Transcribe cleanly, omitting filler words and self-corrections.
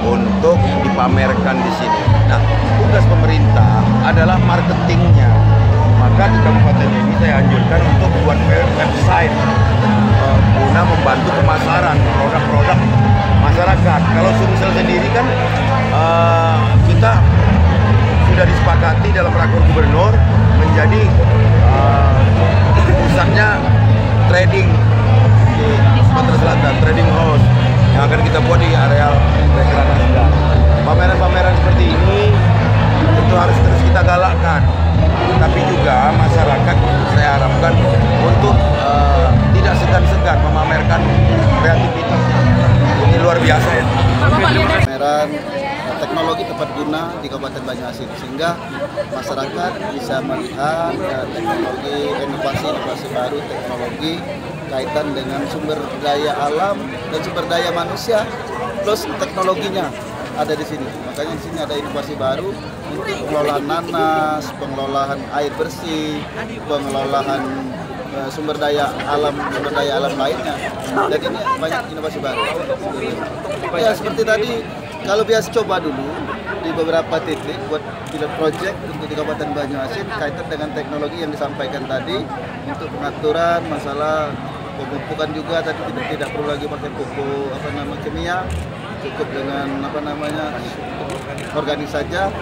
untuk dipamerkan di sini. Nah, tugas pemerintah adalah marketingnya. Maka di kabupaten ini saya anjurkan untuk buat website guna membantu pemasaran produk-produk masyarakat. Kalau Sumsel sendiri kan kita sudah disepakati dalam rakor gubernur menjadi pusatnya trading di Sumatera Selatan, trading house yang akan kita buat di areal rekreasi. Pameran-pameran seperti ini tentu harus terus kita galakkan, tapi juga masyarakat saya harapkan untuk tidak segan-segan memamerkan kreativitasnya. Ini luar biasa ya. Pameran teknologi tepat guna di Kabupaten Banyuasin, sehingga masyarakat bisa melihat teknologi, inovasi baru, teknologi kaitan dengan sumber daya alam dan sumber daya manusia plus teknologinya ada di sini. Makanya di sini ada inovasi baru untuk pengelolaan nanas, pengelolaan air bersih, pengelolaan sumber daya alam lainnya. Dan ini banyak inovasi baru. Ya seperti tadi, kalau biasa coba dulu di beberapa titik buat pilot project untuk di Kabupaten Banyuasin kaitan dengan teknologi yang disampaikan tadi untuk pengaturan masalah pemupukan juga, tadi tidak perlu lagi pakai pupuk kimia, cukup dengan organik saja.